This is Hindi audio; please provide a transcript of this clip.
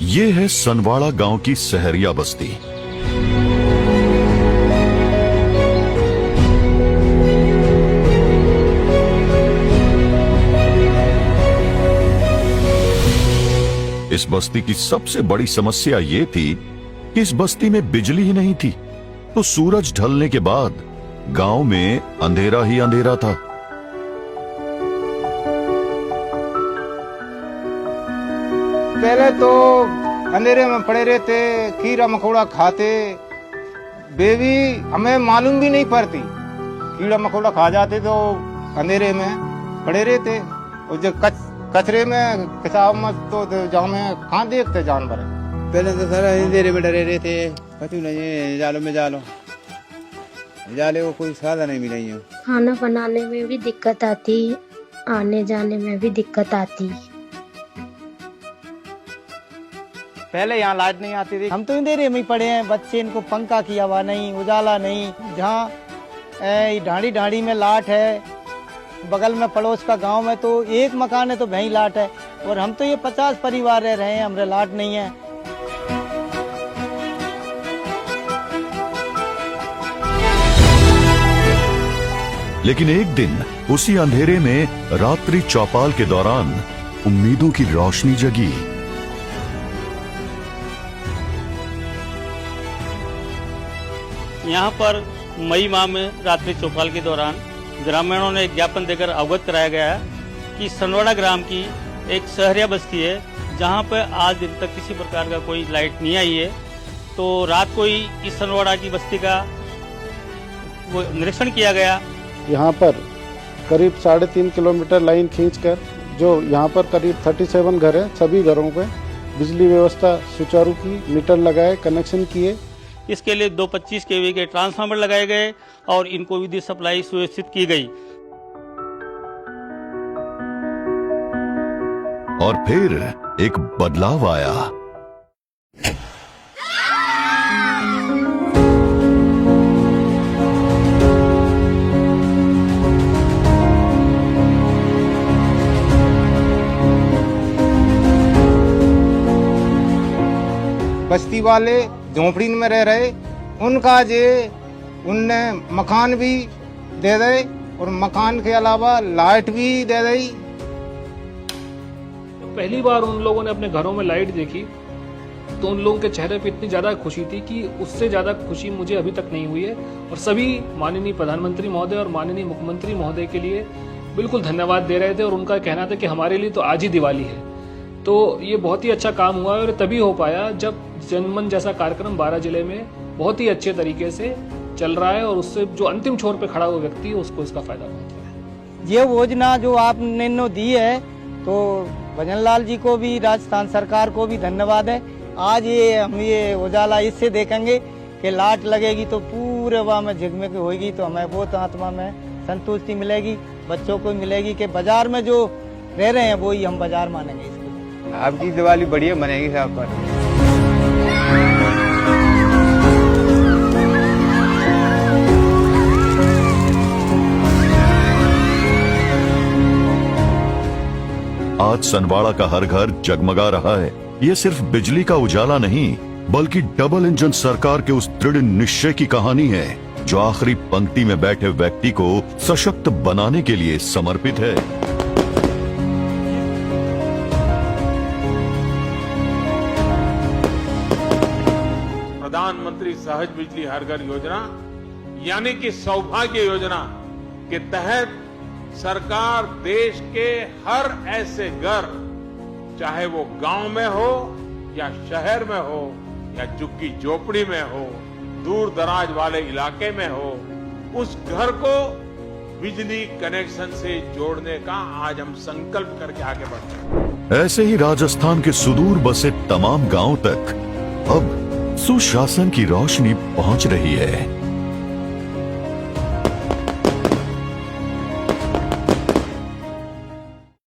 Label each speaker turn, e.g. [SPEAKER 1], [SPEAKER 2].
[SPEAKER 1] ये है सनवाड़ा गांव की सहरिया बस्ती। इस बस्ती की सबसे बड़ी समस्या ये थी कि इस बस्ती में बिजली ही नहीं थी, तो सूरज ढलने के बाद गांव में अंधेरा ही अंधेरा था।
[SPEAKER 2] पहले तो अंधेरे में पड़े रहते, कीड़ा मकोड़ा खाते, बेबी हमें मालूम भी नहीं पड़ती। कीड़ा मकोड़ा खा जाते तो अंधेरे में पड़े रहते, और जो कचरे में किताब में तो जहाँ में कहाँ देखते जानवर।
[SPEAKER 3] पहले तो सारा अंधेरे में डरे रहते, कछु नहीं, जालों में जाले को कोई साधन नहीं मिला है।
[SPEAKER 4] खाना बनाने में भी दिक्कत आती, आने जाने में भी दिक्कत आती।
[SPEAKER 5] पहले यहाँ लाइट नहीं आती थी, हम तो अंधेरे में ही पड़े हैं। बच्चे, इनको पंखा किया हुआ नहीं, उजाला नहीं। जहाँ ढाड़ी ढाड़ी में लाट है, बगल में पड़ोस का गांव में तो एक मकान है तो वहीं लाट है, और हम तो ये 50 परिवार रह रहे हैं, हमारे लाट नहीं है।
[SPEAKER 1] लेकिन एक दिन उसी अंधेरे में रात्रि चौपाल के दौरान उम्मीदों की रोशनी जगी।
[SPEAKER 6] यहाँ पर मई माह में रात्रि चौपाल के दौरान ग्रामीणों ने एक ज्ञापन देकर अवगत कराया गया है कि सनवाड़ा ग्राम की एक सहरिया बस्ती है, जहाँ पर आज दिन तक किसी प्रकार का कोई लाइट नहीं आई है। तो रात को ही इस सनवाड़ा की बस्ती का वो निरीक्षण किया गया।
[SPEAKER 7] यहाँ पर करीब 3.5 किलोमीटर लाइन खींचकर जो यहाँ पर करीब 37 घर है, सभी घरों पे बिजली व्यवस्था सुचारू की, मीटर लगाए, कनेक्शन किए।
[SPEAKER 6] इसके लिए 225 kV के ट्रांसफार्मर लगाए गए और इनको विद्युत सप्लाई सुनिश्चित की गई।
[SPEAKER 1] और फिर एक बदलाव आया।
[SPEAKER 2] बस्ती वाले झोपड़ी में रह रहे, उनका उनने मकान भी दे दे, और मकान के अलावा लाइट भी दे दी।
[SPEAKER 8] पहली बार उन लोगों ने अपने घरों में लाइट देखी तो उन लोगों के चेहरे पे इतनी ज्यादा खुशी थी कि उससे ज्यादा खुशी मुझे अभी तक नहीं हुई है। और सभी माननीय प्रधानमंत्री महोदय और माननीय मुख्यमंत्री महोदय के लिए बिल्कुल धन्यवाद दे रहे थे, और उनका कहना था कि हमारे लिए तो आज ही दिवाली है। तो ये बहुत ही अच्छा काम हुआ है, और तभी हो पाया जब जनमन जैसा कार्यक्रम 12 जिले में बहुत ही अच्छे तरीके से चल रहा है, और उससे जो अंतिम छोर पे खड़ा हुआ व्यक्ति है उसको इसका फायदा पहुंच रहा है।
[SPEAKER 5] ये योजना जो आपने दी है, तो भजन लाल जी को भी, राजस्थान सरकार को भी धन्यवाद है। आज हम ये उजाला इससे देखेंगे कि लाइट लगेगी तो पूरे वहाँ में झिगमिग होगी, तो हमें बहुत आत्मा में संतुष्टि मिलेगी, बच्चों को मिलेगी कि बाजार में जो रह रहे हैं वो ही हम बाजार मानेंगे इसको।
[SPEAKER 3] आपकी दिवाली बढ़िया बनेगी साहब पर।
[SPEAKER 1] आज सनवाड़ा का हर घर जगमगा रहा है। ये सिर्फ बिजली का उजाला नहीं, बल्कि डबल इंजन सरकार के उस दृढ़ निश्चय की कहानी है जो आखिरी पंक्ति में बैठे व्यक्ति को सशक्त बनाने के लिए समर्पित है।
[SPEAKER 9] प्रधानमंत्री सहज बिजली हर घर योजना यानी कि सौभाग्य योजना के तहत सरकार देश के हर ऐसे घर, चाहे वो गांव में हो या शहर में हो या झुग्गी झोपड़ी में हो, दूर दराज वाले इलाके में हो, उस घर को बिजली कनेक्शन से जोड़ने का आज हम संकल्प करके आगे बढ़ते हैं।
[SPEAKER 1] ऐसे ही राजस्थान के सुदूर बसे तमाम गांव तक अब सुशासन की रोशनी पहुंच रही है।